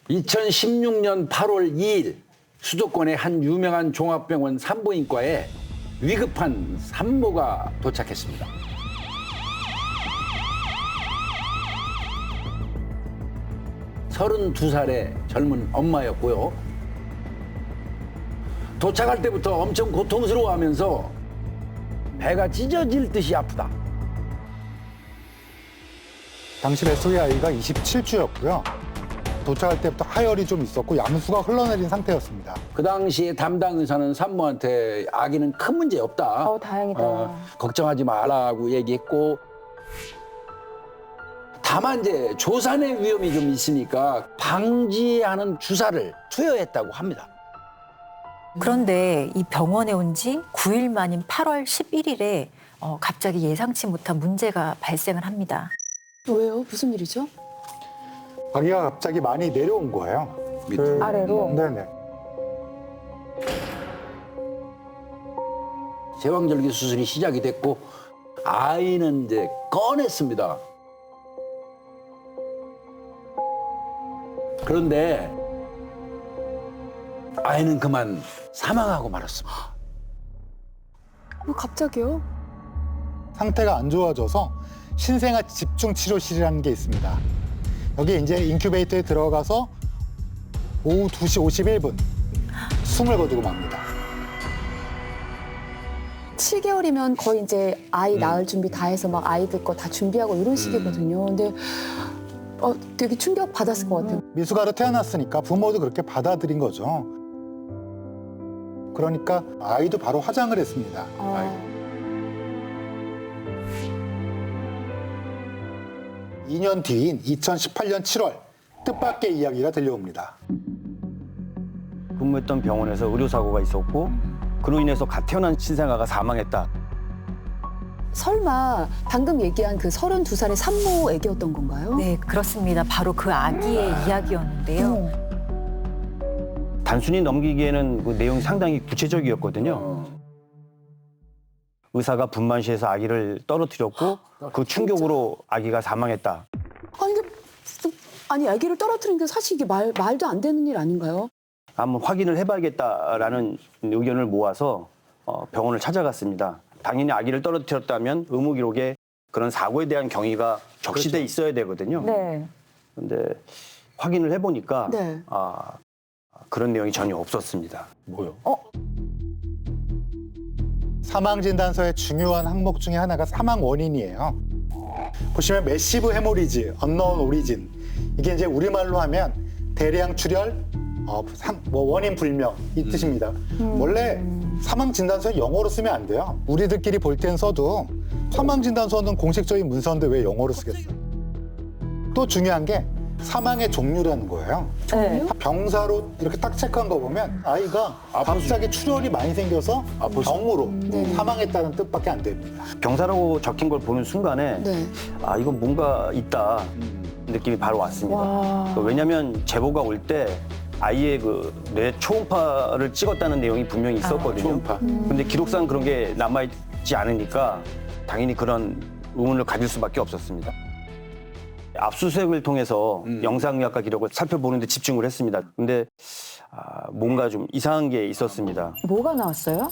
2016년 8월 2일 수도권의 한 유명한 종합병원 산부인과에 위급한 산모가 도착했습니다. (32) 살의 젊은 엄마였고요. 도착할 때부터 엄청 고통스러워하면서 배가 찢어질 듯이 아프다. 당시 뱃속의 아이가 27주였고요. 도착할 때부터 하열이 좀 있었고 양수가 흘러내린 상태였습니다. 그 당시에 담당 의사는 산모한테 아기는 큰 문제 없다. 다행이다. 걱정하지 말라고 얘기했고, 다만 이제 조산의 위험이 좀 있으니까 방지하는 주사를 투여했다고 합니다. 그런데 이 병원에 온 지 9일 만인 8월 11일에 갑자기 예상치 못한 문제가 발생을 합니다. 왜요? 무슨 일이죠? 아기가 갑자기 많이 내려온 거예요. 밑으로. 아래로? 네네. 제왕절개 수술이 시작이 됐고 아이는 이제 꺼냈습니다. 그런데 아이는 그만 사망하고 말았습니다. 왜 갑자기요? 상태가 안 좋아져서 신생아 집중치료실이라는 게 있습니다. 여기 이제 인큐베이터에 들어가서 오후 2시 51분 숨을 거두고 맙니다. 7개월이면 거의 이제 아이 낳을 준비 다 해서 막 아이들 거 다 준비하고 이런 시기거든요. 근데 되게 충격 받았을 것 같아요. 미숙아로 태어났으니까 부모도 그렇게 받아들인 거죠. 그러니까 아이도 바로 화장을 했습니다. 2년 뒤인 2018년 7월 뜻밖의 이야기가 들려옵니다. 근무했던 병원에서 의료사고가 있었고 그로 인해서 갓 태어난 신생아가 사망했다. 설마 방금 얘기한 그 32살의 산모 애기였던 건가요? 네, 그렇습니다. 바로 그 아기의 이야기였는데요. 단순히 넘기기에는 그 내용이 상당히 구체적이었거든요. 의사가 분만실에서 아기를 떨어뜨렸고 그 충격으로 아기가 사망했다. 아니 아기를 떨어뜨린 게 사실 이게 말도 안 되는 일 아닌가요? 한번 확인을 해봐야겠다라는 의견을 모아서 병원을 찾아갔습니다. 당연히 아기를 떨어뜨렸다면 의무 기록에 그런 사고에 대한 경위가 적시돼 있어야 되거든요. 네. 그런데 확인을 해보니까 네. 그런 내용이 전혀 없었습니다. 뭐요? 사망진단서의 중요한 항목 중에 하나가 사망 원인이에요. 보시면 매시브 헤모리지, 언노운 오리진. 이게 이제 우리말로 하면 대량 출혈, 원인 불명 이 뜻입니다. 원래 사망진단서에 영어로 쓰면 안 돼요. 우리들끼리 볼 땐 써도 사망진단서는 공식적인 문서인데 왜 영어로 쓰겠어요? 또 중요한 게 사망의 종류라는 거예요. 종류? 병사로 이렇게 딱 체크한 거 보면 아이가 갑자기 출혈이 많이 생겨서 병으로 사망했다는 뜻밖에 안 됩니다. 병사라고 적힌 걸 보는 순간에 네. 이건 뭔가 있다 느낌이 바로 왔습니다. 왜냐하면 제보가 올 때 아이의 그 뇌 초음파를 찍었다는 내용이 분명히 있었거든요. 초음파. 근데 기록상 그런 게 남아있지 않으니까 당연히 그런 의문을 가질 수밖에 없었습니다. 압수수색을 통해서 영상의학과 기록을 살펴보는데 집중을 했습니다. 근데 뭔가 좀 이상한 게 있었습니다. 뭐가 나왔어요?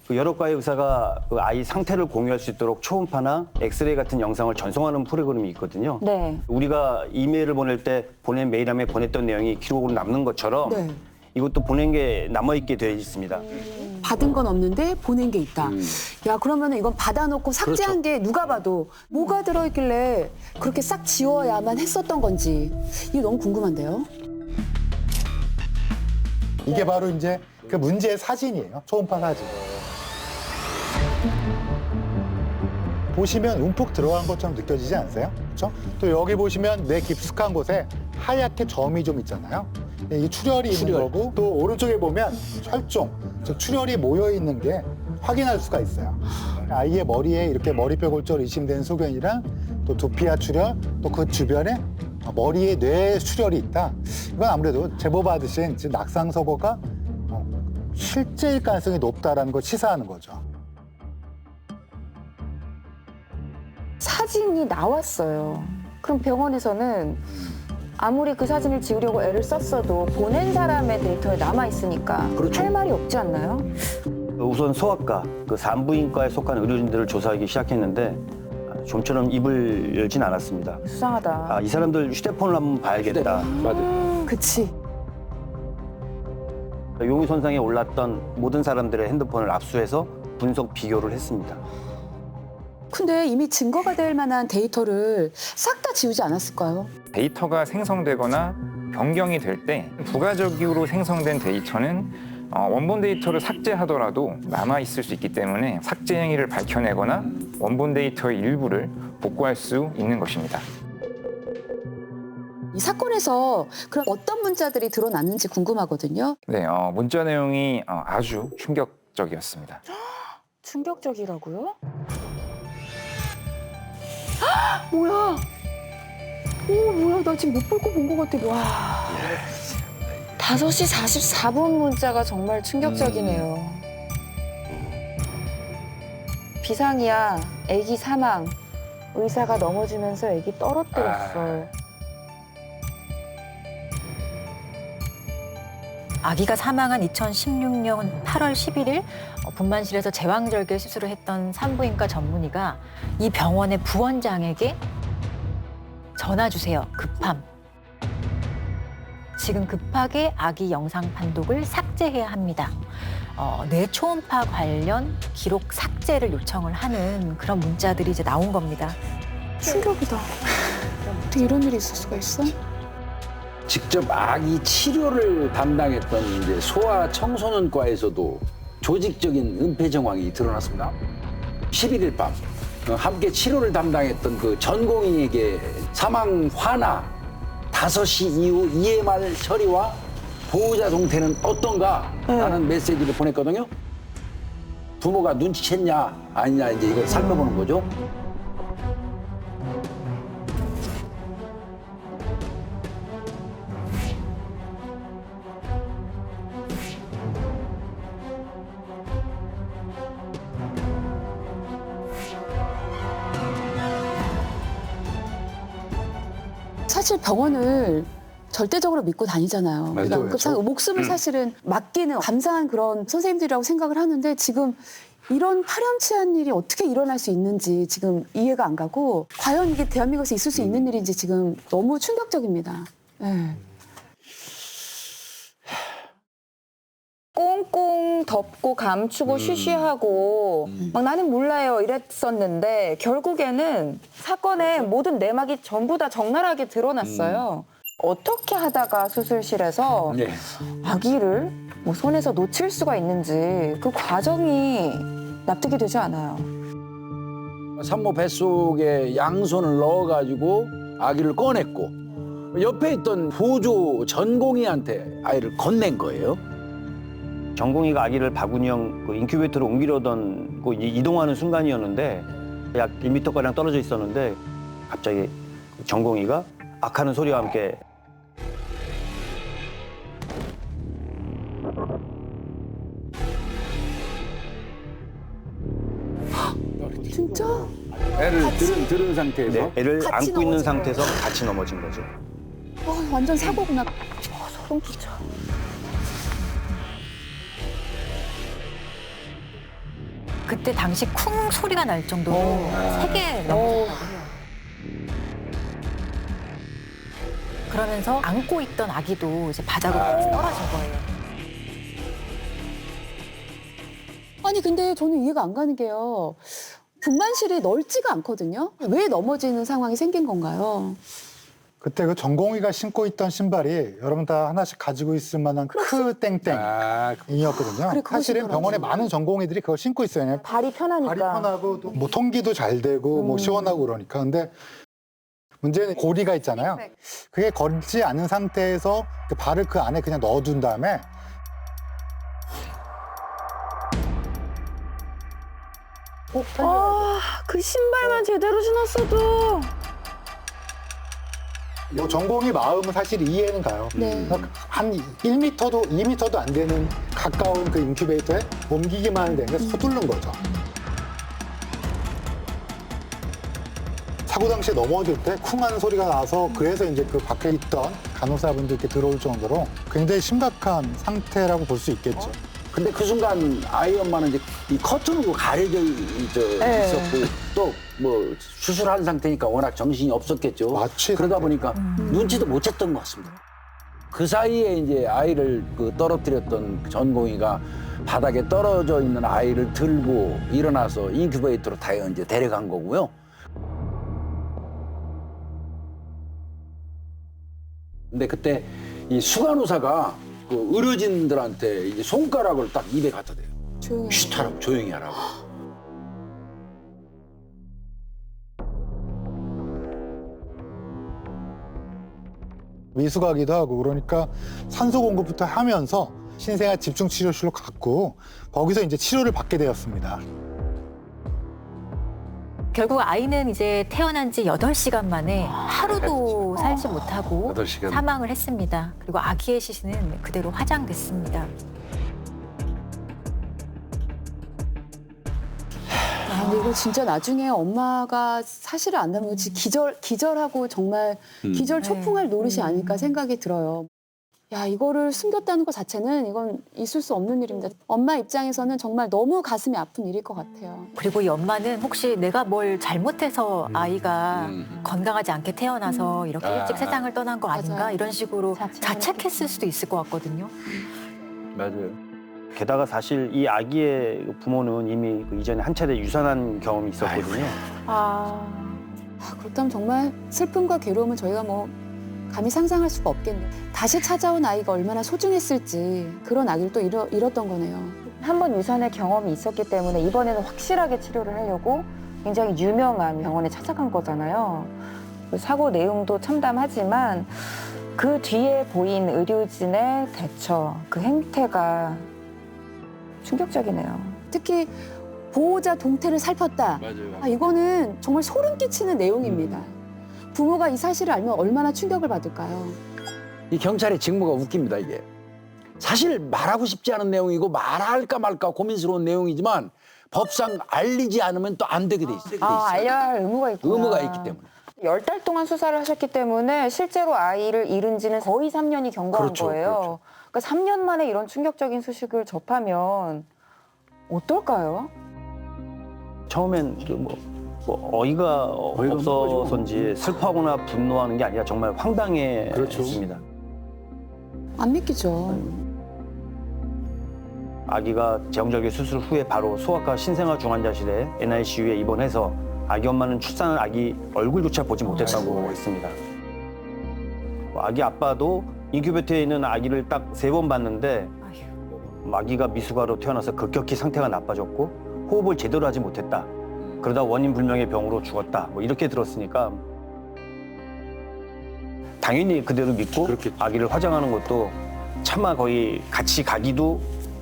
그 여러 과의 의사가 그 아이 상태를 공유할 수 있도록 초음파나 엑스레이 같은 영상을 전송하는 프로그램이 있거든요. 네. 우리가 이메일을 보낼 때 보낸 메일함에 보냈던 내용이 기록으로 남는 것처럼 네. 이것도 보낸 게 남아있게 되어 있습니다. 받은 건 없는데 보낸 게 있다. 야, 그러면 이건 받아놓고 삭제한 게 누가 봐도 뭐가 들어있길래 그렇게 싹 지워야만 했었던 건지 이게 너무 궁금한데요. 이게 바로 이제 그 문제의 사진이에요. 초음파 사진. 보시면 움푹 들어간 것처럼 느껴지지 않으세요? 그렇죠? 또 여기 보시면 뇌 깊숙한 곳에 하얗게 점이 좀 있잖아요. 이 출혈이 있는 거고 또 오른쪽에 보면 혈종, 즉 출혈이 모여 있는 게 확인할 수가 있어요. 아이의 머리에 이렇게 머리뼈 골절 의심되는 소견이랑 또 두피와 출혈, 또 그 주변에 머리에 뇌 출혈이 있다. 이건 아무래도 제보 받으신 지금 낙상사고가 실제일 가능성이 높다라는 걸 시사하는 거죠. 사진이 나왔어요. 그럼 병원에서는 아무리 그 사진을 지우려고 애를 썼어도 보낸 사람의 데이터에 남아 있으니까 그렇죠. 할 말이 없지 않나요? 우선 소아과, 그 산부인과에 속한 의료진들을 조사하기 시작했는데 좀처럼 입을 열진 않았습니다. 수상하다. 아, 이 사람들 휴대폰을 한번 봐야겠다. 맞아요. 그치. 용의선상에 올랐던 모든 사람들의 핸드폰을 압수해서 분석 비교를 했습니다. 근데 이미 증거가 될 만한 데이터를 싹 다 지우지 않았을까요? 데이터가 생성되거나 변경이 될 때 부가적으로 생성된 데이터는 원본 데이터를 삭제하더라도 남아있을 수 있기 때문에 삭제 행위를 밝혀내거나 원본 데이터의 일부를 복구할 수 있는 것입니다. 이 사건에서 그럼 어떤 문자들이 드러났는지 궁금하거든요. 네, 문자 내용이 아주 충격적이었습니다. 충격적이라고요? 뭐야? 오, 뭐야? 나 지금 못 볼 거 본 것 같아. 와. 5시 44분 문자가 정말 충격적이네요. 비상이야. 아기 사망. 의사가 넘어지면서 아기 떨어뜨렸어. 아기가 사망한 2016년 8월 11일 분만실에서 제왕절개 수술을 했던 산부인과 전문의가 이 병원의 부원장에게 전화 주세요. 급함. 지금 급하게 아기 영상 판독을 삭제해야 합니다. 뇌초음파 관련 기록 삭제를 요청을 하는 그런 문자들이 이제 나온 겁니다. 충격이다. 어떻게 이런 일이 있을 수가 있어? 직접 아기 치료를 담당했던 이제 소아 청소년과에서도 조직적인 은폐 정황이 드러났습니다. 11일 밤 함께 치료를 담당했던 그 전공의에게 사망 환아 5시 이후 EMR 처리와 보호자 동태는 어떤가? 라는 메시지를 보냈거든요. 부모가 눈치챘냐 아니냐 이제 이걸 살펴보는 거죠. 사실 병원을 절대적으로 믿고 다니잖아요. 맞아요. 그러니까 목숨을 사실은 맡기는 감사한 그런 선생님들이라고 생각을 하는데 지금 이런 파렴치한 일이 어떻게 일어날 수 있는지 지금 이해가 안 가고 과연 이게 대한민국에서 있을 수 있는 일인지 지금 너무 충격적입니다. 네. 꽁꽁 덮고 감추고 쉬쉬하고 막 나는 몰라요 이랬었는데 결국에는 사건의 모든 내막이 전부 다 적나라하게 드러났어요. 어떻게 하다가 수술실에서 네. 아기를 뭐 손에서 놓칠 수가 있는지 그 과정이 납득이 되지 않아요. 산모 뱃속에 양손을 넣어가지고 아기를 꺼냈고 옆에 있던 보조 전공의한테 아이를 건넨 거예요. 전공의가 아기를 바구니형 그 인큐베이터로 옮기려던 그 이동하는 순간이었는데 약 1m가량 떨어져 있었는데 갑자기 전공의가 악하는 소리와 함께 진짜? 애를 들은 상태에서 네, 애를 같이 안고 있는 넘어진 상태에서 같이 넘어진 거죠. 완전 사고구나. 소름 끼쳐. 그때 당시 쿵 소리가 날 정도로 세게 넘어졌거든요. 그러면서 안고 있던 아기도 이제 바닥으로 떨어진 거예요. 아니 근데 저는 이해가 안 가는 게요. 분만실이 넓지가 않거든요. 왜 넘어지는 상황이 생긴 건가요? 그때 그 전공의가 신고 있던 신발이 여러분 다 하나씩 가지고 있을 만한 크 땡땡이었거든요. 그래, 그거 사실은 신더라고요. 병원에 많은 전공의들이 그걸 신고 있어요. 왜냐면 발이 편하니까. 발이 편하고 또 뭐 통기도 잘 되고 뭐 시원하고 그러니까. 근데 문제는 고리가 있잖아요. 그게 걸지 않은 상태에서 그 발을 그 안에 그냥 넣어둔 다음에 그 신발만 제대로 신었어도. 뭐 전공의 마음은 사실 이해는 가요. 네. 한 1m도 2m도 안 되는 가까운 그 인큐베이터에 옮기기만 하면 되는데 서두른 거죠. 사고 당시에 넘어질 때 쿵하는 소리가 나서 그래서 이제 그 밖에 있던 간호사분들께 들어올 정도로 굉장히 심각한 상태라고 볼 수 있겠죠. 근데 그 순간 아이 엄마는 이제 이 커튼으로 가려져 네. 있었고 또 뭐 수술한 상태니까 워낙 정신이 없었겠죠. 마취 그러다 상태. 보니까 눈치도 못 챘던 것 같습니다. 그 사이에 이제 아이를 그 떨어뜨렸던 전공의가 바닥에 떨어져 있는 아이를 들고 일어나서 인큐베이터로 다 이제 데려간 거고요. 근데 그때 이 수간호사가 그 의료진들한테 이제 손가락을 딱 입에 갖다 대요. 조용히 하고. 쉿 하라고, 조용히 하라고. 미숙하기도 하고 그러니까 산소 공급부터 하면서 신생아 집중치료실로 갔고 거기서 이제 치료를 받게 되었습니다. 결국 아이는 이제 태어난 지 8시간 만에 하루도 살지 못하고 8시간. 사망을 했습니다. 그리고 아기의 시신은 그대로 화장됐습니다. 아, 근데 이거 진짜 나중에 엄마가 사실을 안다면 기절하고 정말 기절 초풍할 노릇이 아닐까 생각이 들어요. 야, 이거를 숨겼다는 것 자체는 이건 있을 수 없는 일입니다. 엄마 입장에서는 정말 너무 가슴이 아픈 일일 것 같아요. 그리고 이 엄마는 혹시 내가 뭘 잘못해서 아이가 건강하지 않게 태어나서 이렇게 일찍 세상을 떠난 거 아닌가 맞아요. 이런 식으로 자책했을 수도 있을 것 같거든요. 맞아요. 게다가 사실 이 아기의 부모는 이미 그 이전에 한 차례 유산한 경험이 있었거든요. 아, 그렇다면 정말 슬픔과 괴로움은 저희가 뭐 감히 상상할 수가 없겠네요. 다시 찾아온 아이가 얼마나 소중했을지 그런 아기를 또 잃었던 거네요. 한 번 유산의 경험이 있었기 때문에 이번에는 확실하게 치료를 하려고 굉장히 유명한 병원에 찾아간 거잖아요. 그 사고 내용도 참담하지만 그 뒤에 보인 의료진의 대처, 그 행태가 충격적이네요. 특히 보호자 동태를 살폈다. 맞아요. 아, 이거는 정말 소름 끼치는 내용입니다. 부모가 이 사실을 알면 얼마나 충격을 받을까요? 이 경찰의 직무가 웃깁니다, 이게. 사실 말하고 싶지 않은 내용이고 말할까 말까 고민스러운 내용이지만 법상 알리지 않으면 또 안 되게 돼 있어요. 알려야 할 의무가 있구나. 의무가 있기 때문에. 10달 동안 수사를 하셨기 때문에 실제로 아이를 잃은 지는 거의 3년이 경과한 그렇죠, 거예요. 그러니까 3년 만에 이런 충격적인 소식을 접하면 어떨까요? 처음엔 어이가 없어서인지 슬퍼하거나 분노하는 게 아니라 정말 황당했습니다. 안 믿기죠. 아기가 제왕절개 수술 후에 바로 소아과 신생아 중환자실에 NICU에 입원해서 아기 엄마는 출산한 아기 얼굴조차 보지 못했다고 했습니다. 아기 아빠도 인큐베이터에 있는 아기를 딱 3번 봤는데 아기가 미숙아로 태어나서 급격히 상태가 나빠졌고 호흡을 제대로 하지 못했다. 그러다 원인 불명의 병으로 죽었다. 뭐 이렇게 들었으니까 당연히 그대로 믿고 그렇겠죠. 아기를 화장하는 것도 차마 거의 같이 가기도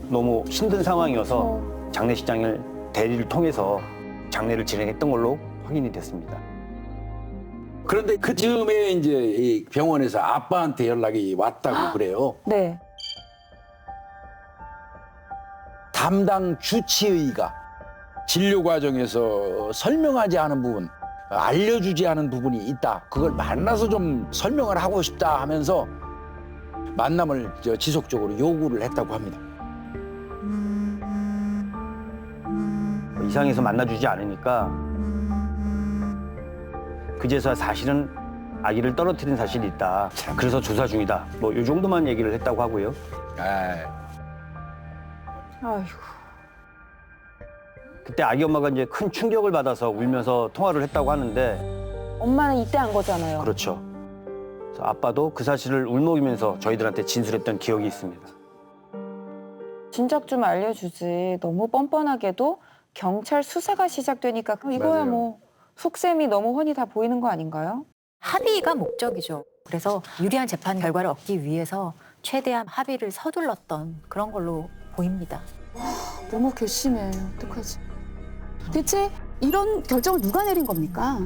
너무 힘든 상황이어서 장례식장을 대리를 통해서 장례를 진행했던 걸로 확인이 됐습니다. 그런데 그 즈음에 이제 이 병원에서 아빠한테 연락이 왔다고 그래요. 네. 담당 주치의가 진료 과정에서 설명하지 않은 부분, 알려주지 않은 부분이 있다. 그걸 만나서 좀 설명을 하고 싶다 하면서 만남을 지속적으로 요구를 했다고 합니다. 이상해서 만나주지 않으니까 그제서야 사실은 아기를 떨어뜨린 사실이 있다. 그래서 조사 중이다. 뭐 이 정도만 얘기를 했다고 하고요. 아이고. 그때 아기 엄마가 이제 큰 충격을 받아서 울면서 통화를 했다고 하는데 엄마는 이때 한 거잖아요. 그렇죠. 그래서 아빠도 그 사실을 울먹이면서 저희들한테 진술했던 기억이 있습니다. 진작 좀 알려주지. 너무 뻔뻔하게도 경찰 수사가 시작되니까 그럼 이거야 맞아요. 뭐 속셈이 너무 훤히 다 보이는 거 아닌가요? 합의가 목적이죠. 그래서 유리한 재판 결과를 얻기 위해서 최대한 합의를 서둘렀던 그런 걸로 보입니다. 너무 괘씸해. 어떡하지? 대체 이런 결정을 누가 내린 겁니까?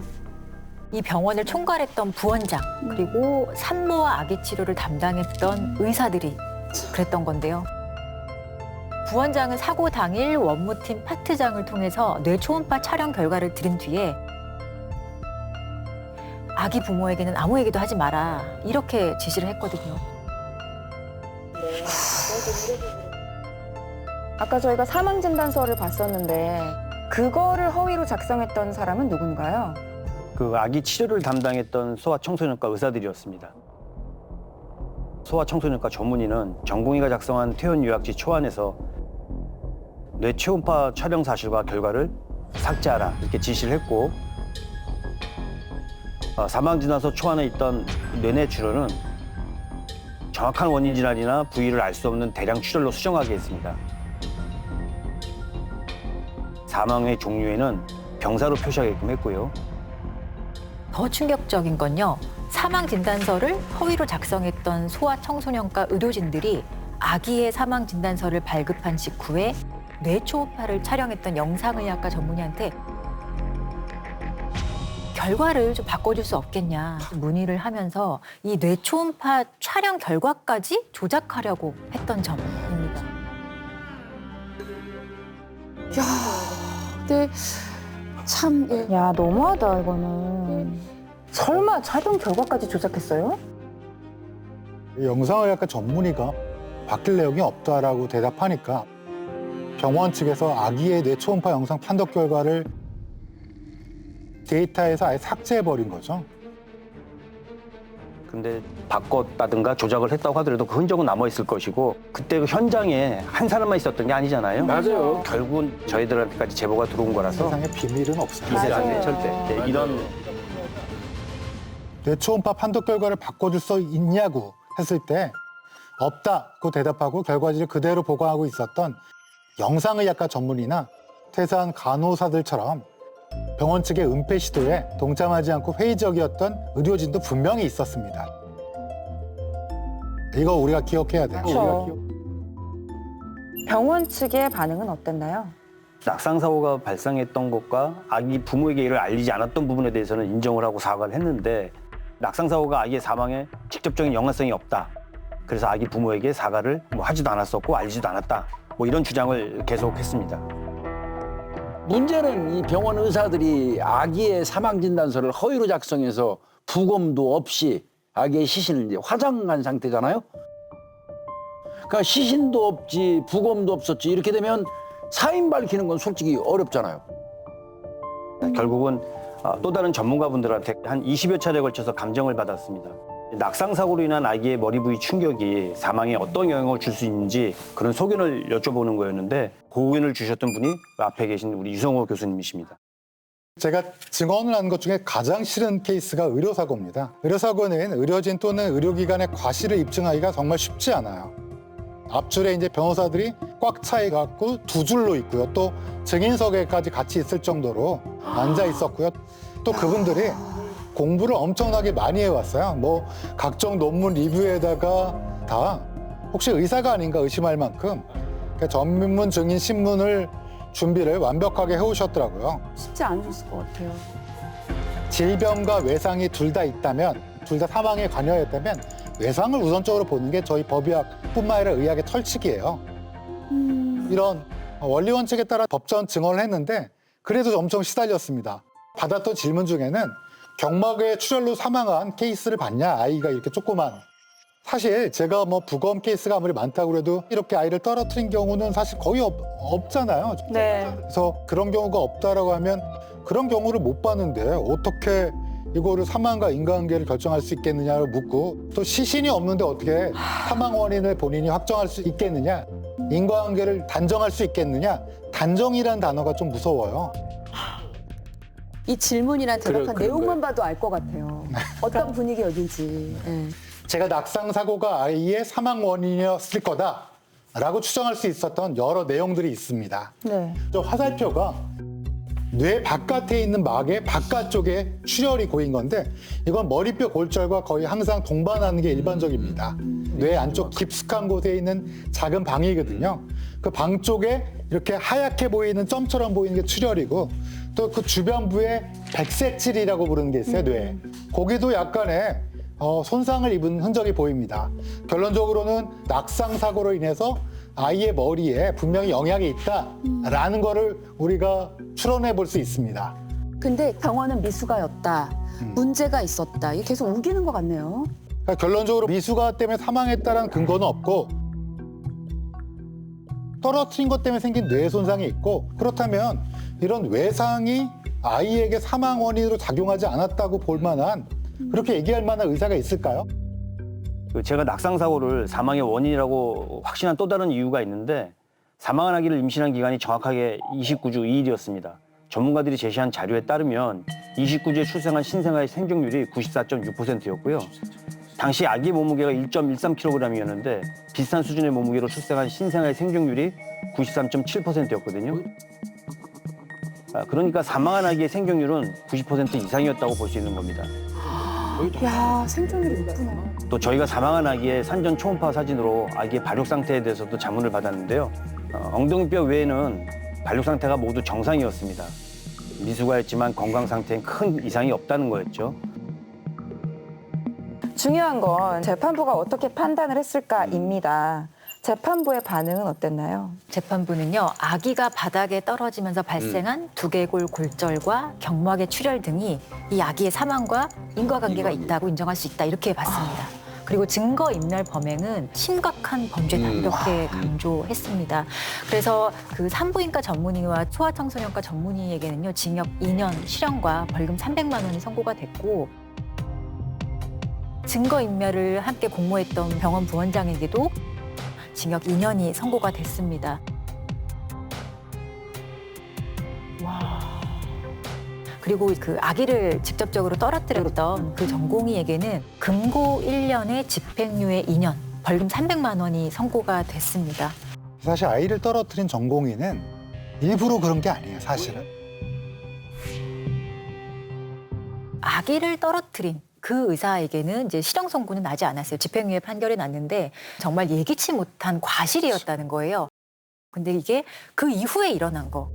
이 병원을 총괄했던 부원장 그리고 산모와 아기 치료를 담당했던 의사들이 그랬던 건데요. 부원장은 사고 당일 원무팀 파트장을 통해서 뇌초음파 촬영 결과를 들은 뒤에 아기 부모에게는 아무 얘기도 하지 마라 이렇게 지시를 했거든요. 아까 저희가 사망진단서를 봤었는데 그거를 허위로 작성했던 사람은 누군가요? 그 아기 치료를 담당했던 소아청소년과 의사들이었습니다. 소아청소년과 전문의는 전공의가 작성한 퇴원 요약지 초안에서 뇌 초음파 촬영 사실과 결과를 삭제하라 이렇게 지시를 했고 사망진단서 초안에 있던 뇌내 출혈은 정확한 원인 질환이나 부위를 알 수 없는 대량 출혈로 수정하게 했습니다. 사망의 종류에는 병사로 표시하게끔 했고요. 더 충격적인 건요. 사망 진단서를 허위로 작성했던 소아청소년과 의료진들이 아기의 사망 진단서를 발급한 직후에 뇌초음파를 촬영했던 영상의학과 전문의한테 결과를 좀 바꿔줄 수 없겠냐 문의를 하면서 이 뇌초음파 촬영 결과까지 조작하려고 했던 점입니다. 야, 근데 참 예. 야, 너무하다 이거는. 설마 촬영 결과까지 조작했어요? 영상의학과 전문의가 바뀔 내용이 없다라고 대답하니까 병원 측에서 아기의 뇌 초음파 영상 판독 결과를 데이터에서 아예 삭제해버린 거죠. 근데 바꿨다든가 조작을 했다고 하더라도 그 흔적은 남아있을 것이고 그때 그 현장에 한 사람만 있었던 게 아니잖아요. 맞아요. 결국은 저희들한테까지 제보가 들어온 거라서 세상에 비밀은 없어요. 기세가 안 돼, 맞아요. 절대. 네, 이런 뇌 초음파 판독 결과를 바꿔줄 수 있냐고 했을 때 없다고 대답하고 결과지를 그대로 보관하고 있었던 영상의학과 전문의나 퇴사한 간호사들처럼 병원 측의 은폐 시도에 동참하지 않고 회의적이었던 의료진도 분명히 있었습니다. 이거 우리가 기억해야 돼요. 그렇죠. 병원 측의 반응은 어땠나요? 낙상 사고가 발생했던 것과 아기 부모에게 이를 알리지 않았던 부분에 대해서는 인정을 하고 사과를 했는데 낙상 사고가 아기의 사망에 직접적인 연관성이 없다. 그래서 아기 부모에게 사과를 하지도 않았었고 알리지도 않았다. 이런 주장을 계속했습니다. 문제는 이 병원 의사들이 아기의 사망 진단서를 허위로 작성해서 부검도 없이 아기의 시신을 이제 화장한 상태잖아요. 그러니까 시신도 없지 부검도 없었지 이렇게 되면 사인 밝히는 건 솔직히 어렵잖아요. 결국은 또 다른 전문가분들한테 한 20여 차례에 걸쳐서 감정을 받았습니다. 낙상 사고로 인한 아기의 머리 부위 충격이 사망에 어떤 영향을 줄 수 있는지 그런 소견을 여쭤보는 거였는데 그 의견을 주셨던 분이 앞에 계신 우리 유성호 교수님이십니다. 제가 증언을 한 것 중에 가장 싫은 케이스가 의료사고입니다. 의료사고는 의료진 또는 의료기관의 과실을 입증하기가 정말 쉽지 않아요. 앞줄에 이제 변호사들이 꽉 차 있고 두 줄로 있고요. 또 증인석에까지 같이 있을 정도로 앉아 있었고요. 또 그분들이 공부를 엄청나게 많이 해왔어요. 각종 논문 리뷰에다가 다 혹시 의사가 아닌가 의심할 만큼 전문 증인 신문을 준비를 완벽하게 해오셨더라고요. 쉽지 않으셨을 것 같아요. 질병과 외상이 둘 다 있다면, 둘 다 사망에 관여했다면 외상을 우선적으로 보는 게 저희 법의학뿐만 아니라 의학의 철칙이에요. 이런 원리 원칙에 따라 법전 증언을 했는데 그래도 엄청 시달렸습니다. 받았던 질문 중에는 경막의 출혈로 사망한 케이스를 봤냐? 아이가 이렇게 조그만. 사실 제가 부검 케이스가 아무리 많다고 그래도 이렇게 아이를 떨어뜨린 경우는 사실 거의 없잖아요. 네. 그래서 그런 경우가 없다라고 하면 그런 경우를 못 봤는데 어떻게 이거를 사망과 인과관계를 결정할 수 있겠느냐를 묻고 또 시신이 없는데 어떻게 사망 원인을 본인이 확정할 수 있겠느냐? 인과관계를 단정할 수 있겠느냐? 단정이란 단어가 좀 무서워요. 이 질문이란 대답한 그런 내용만 거예요. 봐도 알 것 같아요. 어떤 분위기였는지. 예. 제가 낙상 사고가 아이의 사망 원인이었을 거다라고 추정할 수 있었던 여러 내용들이 있습니다. 네. 저 화살표가 뇌 바깥에 있는 막의 바깥쪽에 출혈이 고인 건데 이건 머리뼈 골절과 거의 항상 동반하는 게 일반적입니다. 뇌 안쪽 깊숙한 곳에 있는 작은 방이거든요. 그 방 쪽에 이렇게 하얗게 보이는 점처럼 보이는 게 출혈이고 또 그 주변부에 백색질이라고 부르는 게 있어요, 뇌에. 거기도 약간의 손상을 입은 흔적이 보입니다. 결론적으로는 낙상 사고로 인해서 아이의 머리에 분명히 영향이 있다라는 거를 우리가 추론해 볼 수 있습니다. 근데 병원은 미숙아였다. 문제가 있었다. 이게 계속 우기는 것 같네요. 그러니까 결론적으로 미숙아 때문에 사망했다는 근거는 없고 떨어뜨린 것 때문에 생긴 뇌 손상이 있고 그렇다면 이런 외상이 아이에게 사망 원인으로 작용하지 않았다고 볼 만한 그렇게 얘기할 만한 의사가 있을까요? 제가 낙상 사고를 사망의 원인이라고 확신한 또 다른 이유가 있는데 사망한 아기를 임신한 기간이 정확하게 29주 2일이었습니다. 전문가들이 제시한 자료에 따르면 29주에 출생한 신생아의 생존율이 94.6%였고요. 당시 아기 몸무게가 1.13kg이었는데 비슷한 수준의 몸무게로 출생한 신생아의 생존율이 93.7%였거든요. 그러니까 사망한 아기의 생존율은 90% 이상이었다고 볼 수 있는 겁니다. 야, 생존율이 높구나. 또 저희가 사망한 아기의 산전 초음파 사진으로 아기의 발육 상태에 대해서도 자문을 받았는데요. 엉덩이뼈 외에는 발육 상태가 모두 정상이었습니다. 미숙아였지만 건강 상태엔 큰 이상이 없다는 거였죠. 중요한 건 재판부가 어떻게 판단을 했을까입니다. 재판부의 반응은 어땠나요? 재판부는요, 아기가 바닥에 떨어지면서 발생한 두개골 골절과 경막의 출혈 등이 이 아기의 사망과 인과관계가 있다고 인정할 수 있다 이렇게 봤습니다. 그리고 증거인멸 범행은 심각한 범죄다 이렇게 강조했습니다. 그래서 그 산부인과 전문의와 소아청소년과 전문의에게는요, 징역 2년 실형과 벌금 300만 원이 선고가 됐고 증거인멸을 함께 공모했던 병원 부원장에게도 징역 2년이 선고가 됐습니다. 와. 그리고 그 아기를 직접적으로 떨어뜨렸던 그 전공의에게는 금고 1년에 집행유예 2년, 벌금 300만 원이 선고가 됐습니다. 사실 아이를 떨어뜨린 전공의는 일부러 그런 게 아니에요, 사실은. 아기를 떨어뜨린 그 의사에게는 이제 실형 선고는 나지 않았어요. 집행유예 판결이 났는데 정말 예기치 못한 과실이었다는 거예요. 근데 이게 그 이후에 일어난 거.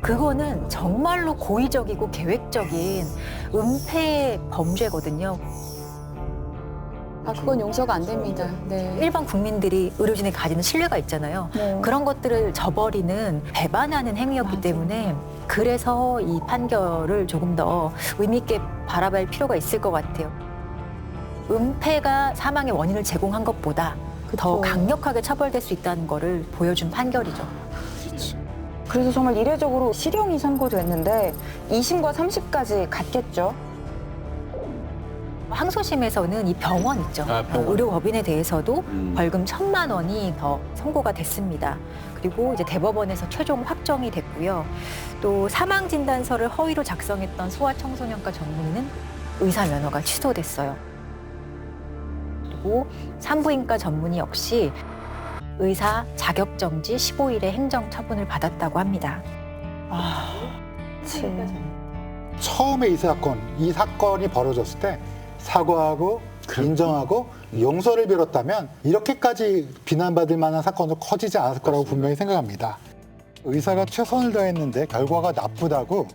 그거는 정말로 고의적이고 계획적인 은폐 범죄거든요. 아, 그건 용서가 안 됩니다. 네. 일반 국민들이 의료진에 가지는 신뢰가 있잖아요. 그런 것들을 저버리는 배반하는 행위였기 때문에 그래서 이 판결을 조금 더 의미 있게 바라볼 필요가 있을 것 같아요. 은폐가 사망의 원인을 제공한 것보다 더 강력하게 처벌될 수 있다는 거를 보여준 판결이죠. 그래서 정말 이례적으로 실형이 선고됐는데 2심과 3심까지 갔겠죠? 항소심에서는 이 병원 있죠. 병원. 의료법인에 대해서도 벌금 1,000만 원이 더 선고가 됐습니다. 그리고 이제 대법원에서 최종 확정이 됐고요. 또 사망진단서를 허위로 작성했던 소아청소년과 전문의는 의사 면허가 취소됐어요. 그리고 산부인과 전문의 역시 의사 자격정지 15일의 행정처분을 받았다고 합니다. 처음에 이 사건이 벌어졌을 때 사과하고 인정하고 용서를 빌었다면 이렇게까지 비난받을 만한 사건도 커지지 않았을 거라고 분명히 생각합니다. 의사가 최선을 다했는데 결과가 나쁘다고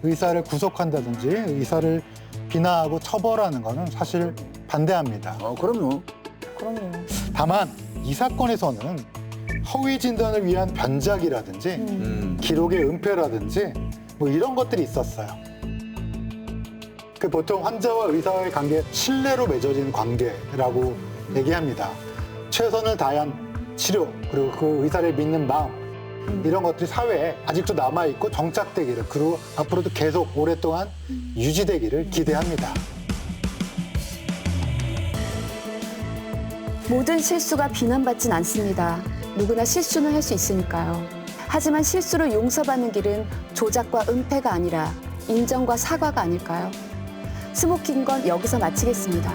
의사를 구속한다든지 의사를 비난하고 처벌하는 거는 사실 반대합니다. 그럼요. 다만 이 사건에서는 허위 진단을 위한 변작이라든지 기록의 은폐라든지 뭐 이런 것들이 있었어요. 그 보통 환자와 의사와의 관계, 신뢰로 맺어진 관계라고 얘기합니다. 최선을 다한 치료, 그리고 그 의사를 믿는 마음, 이런 것들이 사회에 아직도 남아있고 정착되기를, 그리고 앞으로도 계속 오랫동안 유지되기를 기대합니다. 모든 실수가 비난받진 않습니다. 누구나 실수는 할 수 있으니까요. 하지만 실수를 용서받는 길은 조작과 은폐가 아니라 인정과 사과가 아닐까요? 스모킹건 여기서 마치겠습니다.